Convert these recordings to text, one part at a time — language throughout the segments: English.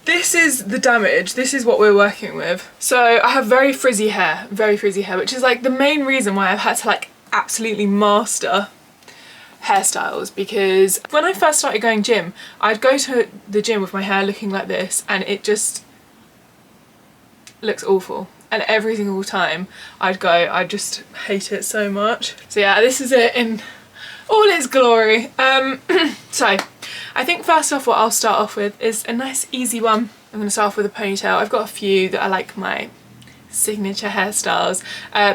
this is the damage. This is what we're working with. So I have very frizzy hair, which is like the main reason why I've had to like absolutely master hairstyles, because when I first started going gym, I'd go to the gym with my hair looking like this and it just looks awful. And every single time I'd go, I just hate it so much. So yeah, this is it in all its glory. So I think first off what I'll start off with is a nice easy one. I'm going to start off with a ponytail. I've got a few that are like my signature hairstyles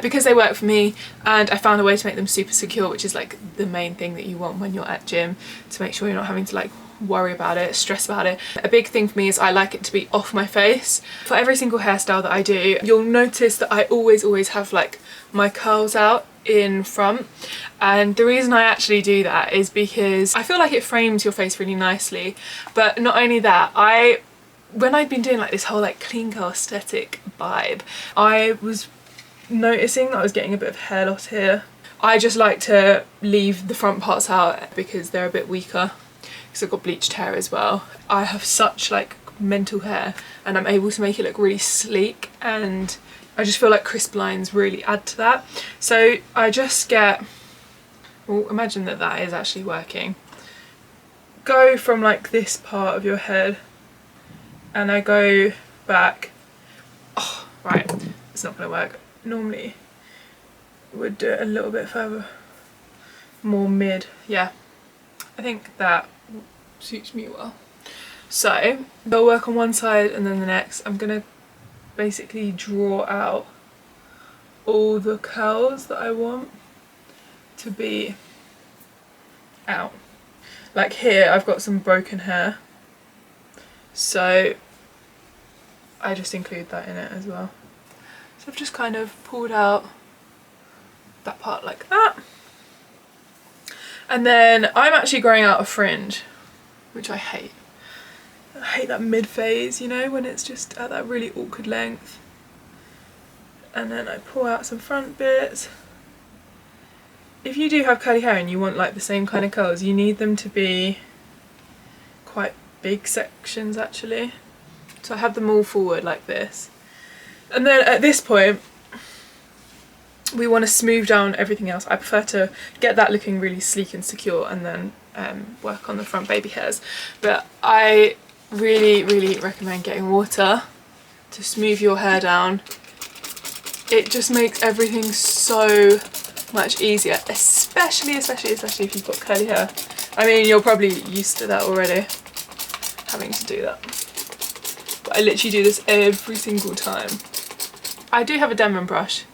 because they work for me, and I found a way to make them super secure, which is like the main thing that you want when you're at gym, to make sure you're not having to like worry about it, stress about it. A big thing for me is I like it to be off my face. For every single hairstyle that I do, you'll notice that I always have like my curls out in front, and the reason I actually do that is because I feel like it frames your face really nicely. But not only that, when I'd been doing like this whole like clean curl aesthetic vibe, I was noticing that I was getting a bit of hair loss here. I just like to leave the front parts out because they're a bit weaker, because I've got bleached hair as well. I have such like mental hair and I'm able to make it look really sleek, and I just feel like crisp lines really add to that. So I just get, well, imagine that that is actually working. Go from like this part of your head and I go back. Oh, right, it's not gonna work. Normally would do it a little bit further, more mid. Yeah, I think that suits me well. So I'll work on one side and then the next. I'm gonna basically draw out all the curls that I want to be out. Like here I've got some broken hair, so I just include that in it as well. So I've just kind of pulled out that part like that. And then I'm actually growing out a fringe, which I hate. I hate that mid phase, you know, when it's just at that really awkward length. And then I pull out some front bits. If you do have curly hair and you want like the same kind of curls, you need them to be quite big sections actually. So I have them all forward like this. And then at this point, we want to smooth down everything else. I prefer to get that looking really sleek and secure and then work on the front baby hairs. But I really recommend getting water to smooth your hair down. It just makes everything so much easier, especially if you've got curly hair. I mean, you're probably used to that already, having to do that. But I literally do this every single time. I do have a Denman brush.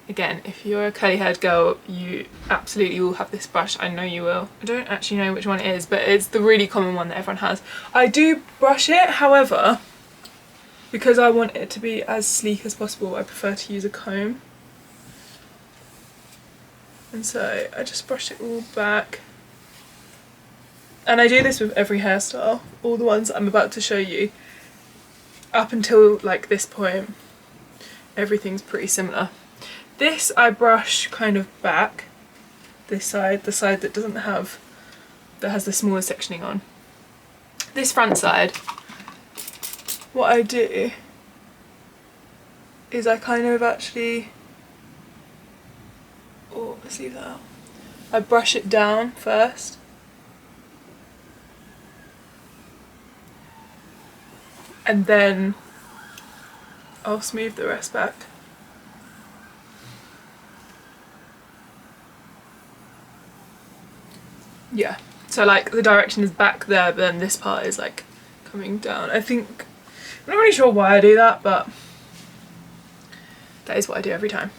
Again, if you're a curly haired girl, you absolutely will have this brush. I know you will. I don't actually know which one it is, but it's the really common one that everyone has. I do brush it, however, because I want it to be as sleek as possible, I prefer to use a comb. And so I just brush it all back. And I do this with every hairstyle, all the ones I'm about to show you. Up until like this point, everything's pretty similar. This I brush kind of back, this side, the side that doesn't have, that has the smaller sectioning on. This front side, what I do is I kind of actually, oh, let's leave that out. I brush it down first. And then I'll smooth the rest back. Yeah, so like the direction is back there, but then this part is like coming down. I think, I'm not really sure why I do that, but that is what I do every time.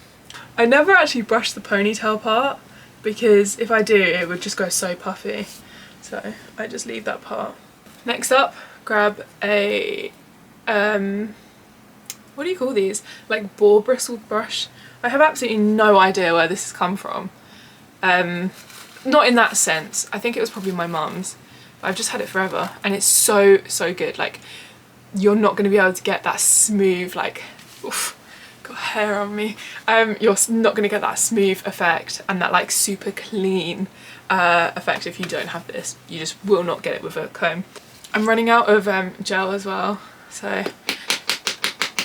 I never actually brush the ponytail part because if I do, it would just go so puffy. So I just leave that part. Next up, grab a, what do you call these? Like boar bristled brush. I have absolutely no idea where this has come from. Not in that sense. I think it was probably my mum's. But I've just had it forever and it's so good. Like, you're not going to be able to get that smooth, like, oof, got hair on me. You're not going to get that smooth effect and that like super clean effect if you don't have this. You just will not get it with a comb. I'm running out of gel as well. So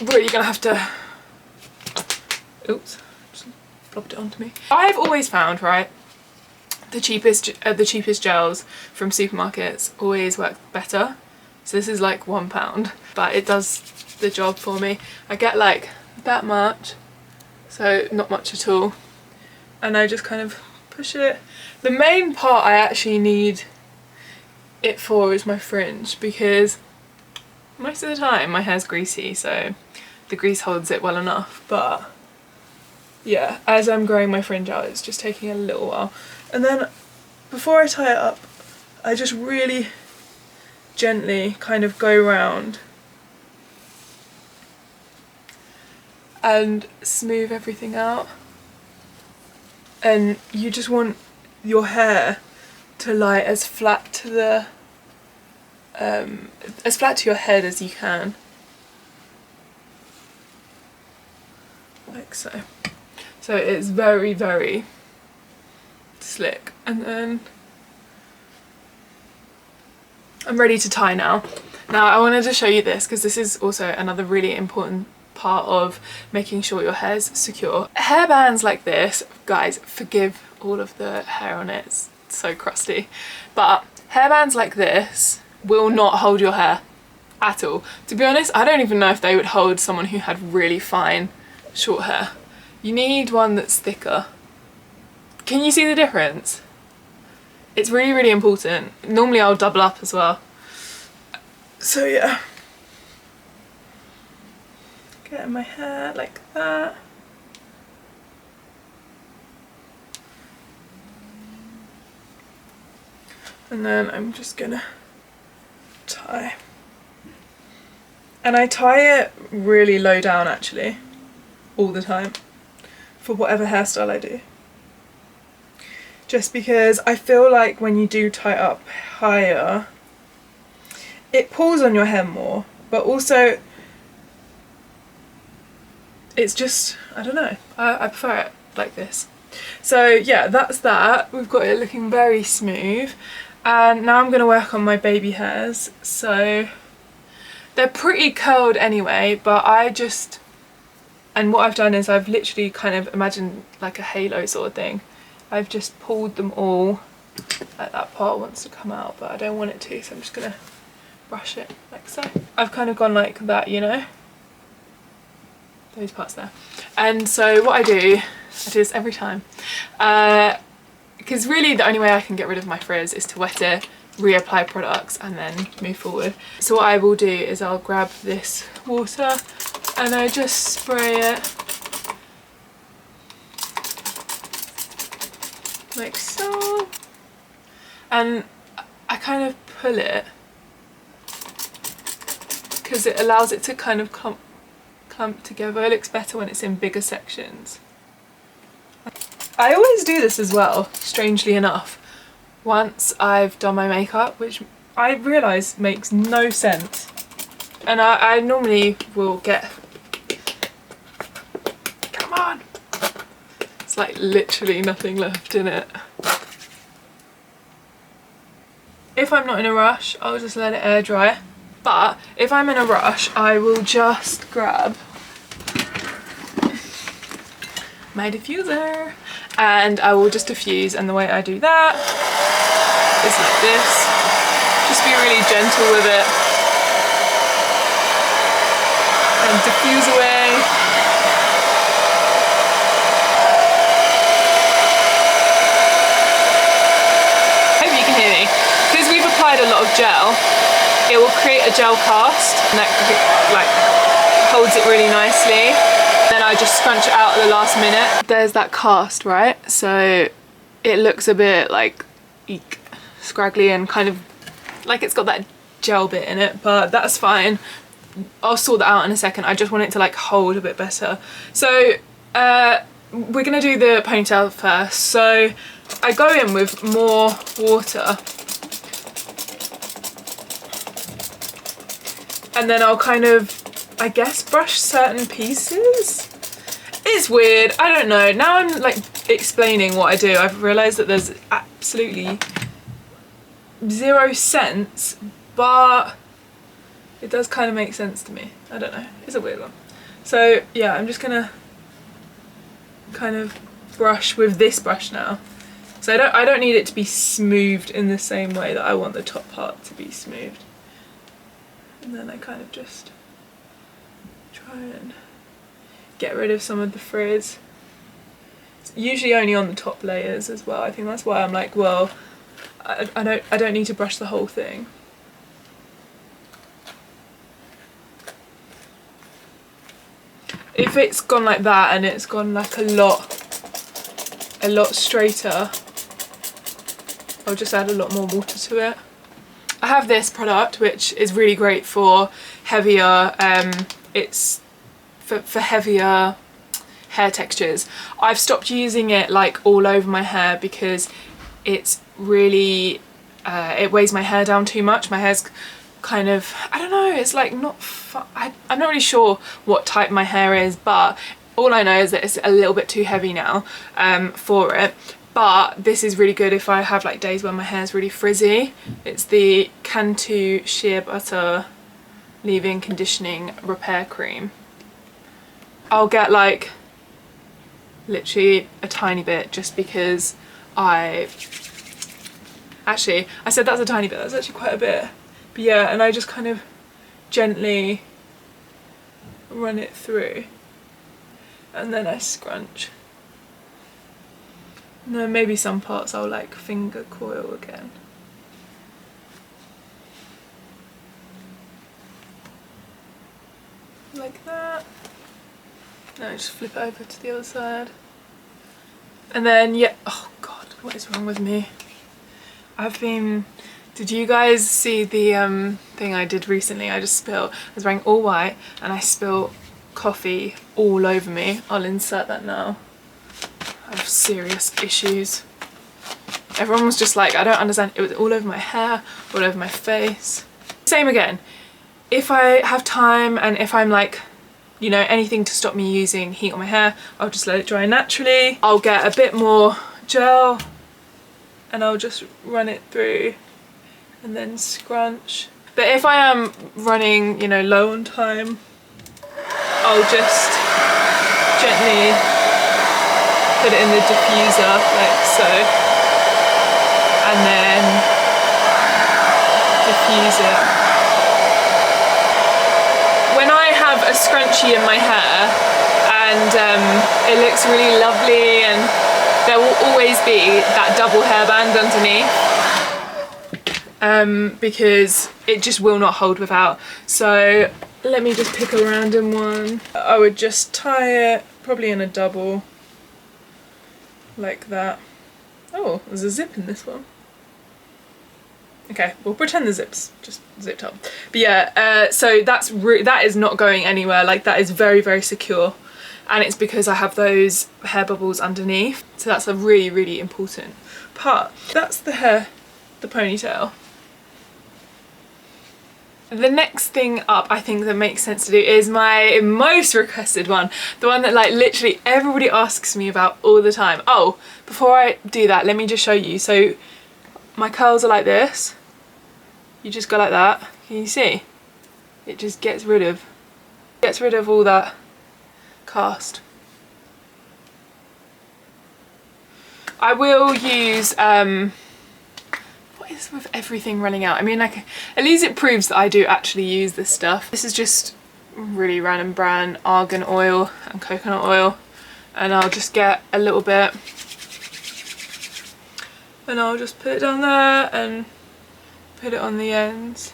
really gonna have to, oops, just flopped it onto me. I've always found, right, the cheapest gels from supermarkets always work better. So this is like £1, but it does the job for me. I get like that much, so not much at all, and I just kind of push it. The main part I actually need it for is my fringe, because most of the time my hair's greasy, so the grease holds it well enough. But yeah, as I'm growing my fringe out, it's just taking a little while. And then before I tie it up, I just really gently kind of go around and smooth everything out. And you just want your hair to lie as flat to the as flat to your head as you can, like so. So it's very, very slick. And then I'm ready to tie now. Now I wanted to show you this because this is also another really important part of making sure your hair's secure. Hairbands like this, guys, forgive all of the hair on it, it's so crusty, but hairbands like this will not hold your hair at all. To be honest, I don't even know if they would hold someone who had really fine short hair. You need one that's thicker. Can you see the difference? It's really, really important. Normally I'll double up as well. So yeah. Get in my hair like that. And then I'm just gonna tie. And I tie it really low down actually, all the time, for whatever hairstyle I do. Just because I feel like when you do tie up higher, it pulls on your hair more, but also it's just, I don't know, I prefer it like this. So yeah, that's that. We've got it looking very smooth. And now I'm going to work on my baby hairs. So they're pretty curled anyway, but and what I've done is I've literally kind of imagined like a halo sort of thing. I've just pulled them all, like that part wants to come out, but I don't want it to, so I'm just going to brush it like so. I've kind of gone like that, you know, those parts there. And so what I do this every time, because really the only way I can get rid of my frizz is to wet it, reapply products, and then move forward. So what I will do is I'll grab this water and I just spray it like so, and I kind of pull it because it allows it to kind of clump together. It looks better when it's in bigger sections. I always do this as well, strangely enough, once I've done my makeup, which I realise makes no sense. And I normally will get, come on, it's like literally nothing left in it. If I'm not in a rush, I'll just let it air dry. But if I'm in a rush, I will just grab my diffuser and I will just diffuse, and the way I do that is like this. Just be really gentle with it and diffuse away. Hope you can hear me. Because we've applied a lot of gel, it will create a gel cast and that like holds it really nicely. Then I just scrunch it out at the last minute. There's that cast, right? So it looks a bit like eek, scraggly and kind of like it's got that gel bit in it, but that's fine. I'll sort that out in a second. I just want it to like hold a bit better. So we're gonna do the ponytail first. So I go in with more water and then I'll kind of, I guess, brush certain pieces. It's weird, I don't know. Now I'm like explaining what I do, I've realised that there's absolutely zero sense, but It does kind of make sense to me. I don't know, it's a weird one. So yeah, I'm just gonna kind of brush with this brush now. So I don't need it to be smoothed in the same way that I want the top part to be smoothed. And then I kind of just try and get rid of some of the frizz. It's usually only on the top layers as well. I think that's why I'm like, well, I don't need to brush the whole thing. If it's gone like that and it's gone like a lot straighter, I'll just add a lot more water to it. I have this product which is really great for heavier, it's for heavier hair textures. I've stopped using it like all over my hair because it's really, it weighs my hair down too much. My hair's kind of, I don't know, it's like not I'm not really sure what type my hair is, but all I know is that it's a little bit too heavy now for it. But this is really good if I have like days where my hair's really frizzy. It's the Cantu Sheer Butter Leave-In Conditioning Repair Cream. I'll get like literally a tiny bit just because actually I said that's a tiny bit, that's actually quite a bit. But yeah, and I just kind of gently run it through and then I scrunch. And then maybe some parts I'll like finger coil again. Like that. Now just flip it over to the other side. And then, yeah, oh god, what is wrong with me? Did you guys see the thing I did recently? I was wearing all white and I spilled coffee all over me. I'll insert that now. I have serious issues. Everyone was just like, I don't understand. It was all over my hair, all over my face. Same again. If I have time and if I'm like, you know, anything to stop me using heat on my hair, I'll just let it dry naturally. I'll get a bit more gel and I'll just run it through and then scrunch. But if I am running, you know, low on time, I'll just gently put it in the diffuser like so, and then diffuse it. When I have a scrunchie in my hair and it looks really lovely and there will always be that double hairband underneath because it just will not hold without. So let me just pick a random one. I would just tie it probably in a double like that. Oh, there's a zip in this one. Okay, we'll pretend the zip's just zipped up. But yeah, so that is not going anywhere. Like that is very, very secure. And it's because I have those hair bubbles underneath. So that's a really, really important part. That's the hair, the ponytail. The next thing up I think that makes sense to do is my most requested one. The one that like literally everybody asks me about all the time. Oh, before I do that, let me just show you. So my curls are like this. You just go like that. Can you see? It just gets rid of all that cast. I will use what is with everything running out? I mean, like, at least it proves that I do actually use this stuff. This is just really random brand argan oil and coconut oil, and I'll just get a little bit and I'll just put it down there and put it on the ends.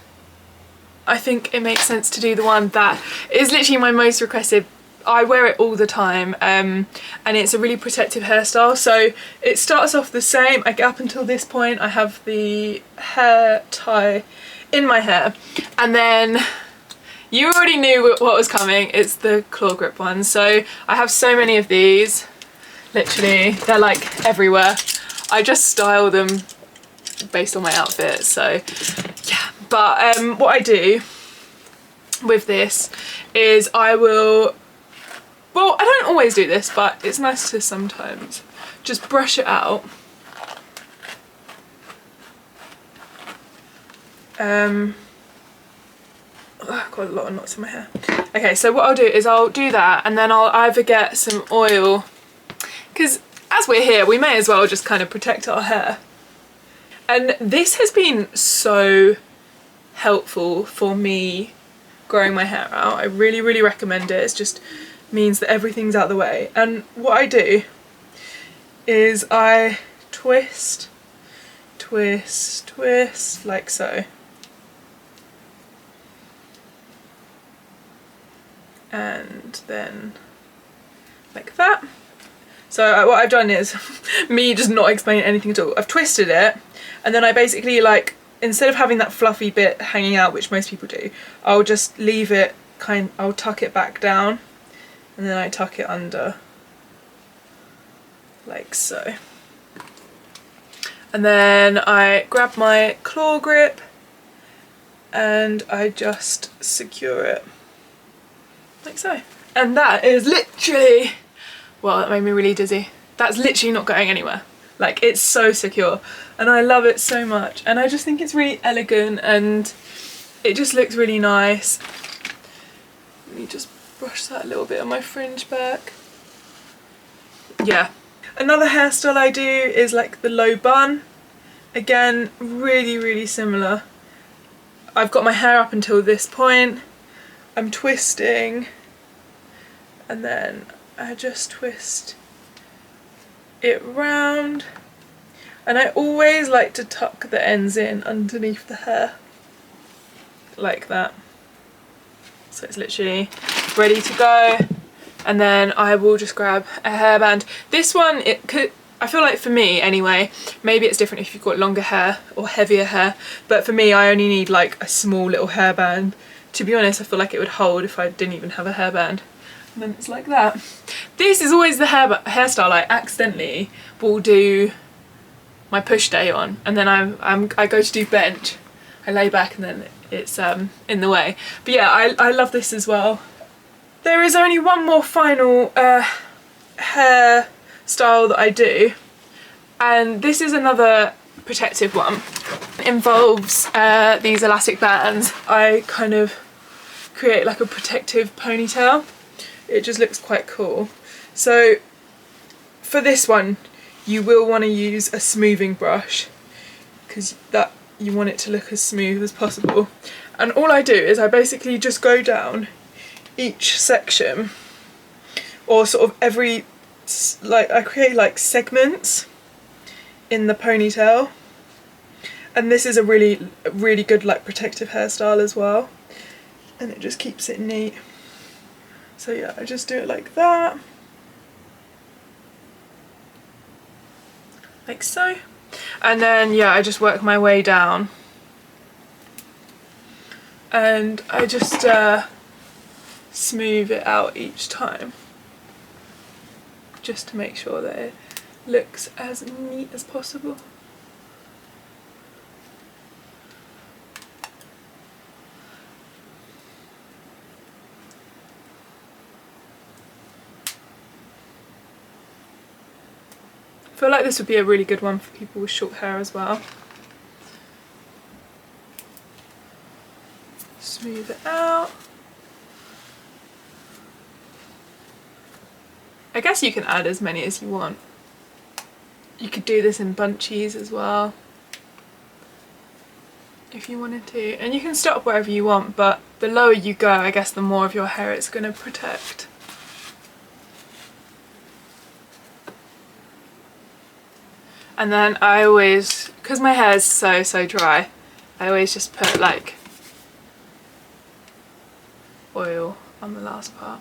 I think it makes sense to do the one that is literally my most requested. I wear it all the time and it's a really protective hairstyle. So it starts off the same. I get up until this point, I have the hair tie in my hair, and then you already knew what was coming. It's the claw grip one. So I have so many of these, literally they're like everywhere. I just style them based on my outfit, so yeah. But what I do with this is I will, well, I don't always do this, but it's nice to sometimes just brush it out. I've got a lot of knots in my hair. Okay, so what I'll do is I'll do that, and then I'll either get some oil, because as we're here we may as well just kind of protect our hair. And this has been so helpful for me growing my hair out. I really, really recommend it. It just means that everything's out of the way. And what I do is I twist, twist, twist, like so. And then like that. So what I've done is, me just not explaining anything at all, I've twisted it, and then I basically, like, instead of having that fluffy bit hanging out, which most people do, I'll just leave it I'll tuck it back down, and then I tuck it under, like so. And then I grab my claw grip and I just secure it, like so. And that is literally, well, that made me really dizzy. That's literally not going anywhere. Like, it's so secure and I love it so much, and I just think it's really elegant and it just looks really nice. Let me just brush that a little bit on my fringe back. Yeah. Another hairstyle I do is like the low bun. Again, really, really similar. I've got my hair up until this point. I'm twisting and then I just twist it round, and I always like to tuck the ends in underneath the hair like that, so it's literally ready to go. And then I will just grab a hairband. This one, I feel like for me anyway, maybe it's different if you've got longer hair or heavier hair, but for me I only need like a small little hairband. To be honest, I feel like it would hold if I didn't even have a hairband. And then it's like that. This is always the hairstyle I accidentally will do my push day on, and then I go to do bench, I lay back and then it's in the way. But yeah, I love this as well. There is only one more final hair style that I do, and this is another protective one. It involves these elastic bands. I kind of create like a protective ponytail. It just looks quite cool. So for this one you will want to use a smoothing brush, because you want it to look as smooth as possible. And all I do is I basically just go down each section, or sort of every, like, I create like segments in the ponytail, and this is a really, really good like protective hairstyle as well, and it just keeps it neat. So yeah, I just do it like that, like so, and then yeah, I just work my way down, and I just smooth it out each time, just to make sure that it looks as neat as possible. I feel like this would be a really good one for people with short hair as well. Smooth it out. I guess you can add as many as you want. You could do this in bunchies as well, if you wanted to. And you can stop wherever you want, but the lower you go, I guess the more of your hair it's going to protect. And then I always, because my hair is so dry, I always just put like oil on the last part.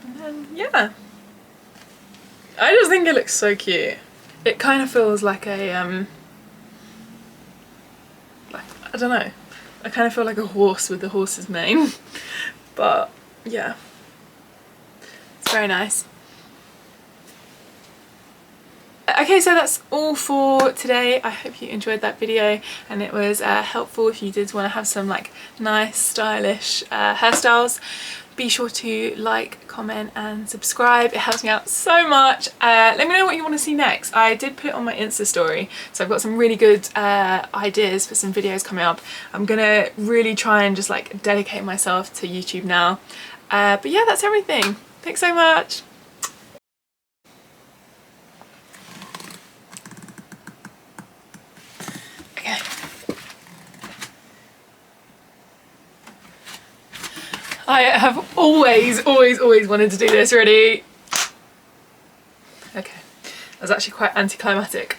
And then yeah, I just think it looks so cute. It kind of feels like a like, I don't know, I kind of feel like a horse with the horse's mane. But yeah, it's very nice. Okay, so that's all for today. I hope you enjoyed that video and it was helpful if you did want to have some like nice stylish hairstyles. be sure to like, comment and subscribe. It helps me out so much. Let me know what you want to see next. I did put it on my Insta story, so I've got some really good ideas for some videos coming up. I'm gonna really try and just like dedicate myself to YouTube now. But yeah, that's everything. Thanks so much. Okay. I have always wanted to do this. Ready? Okay. That was actually quite anticlimactic.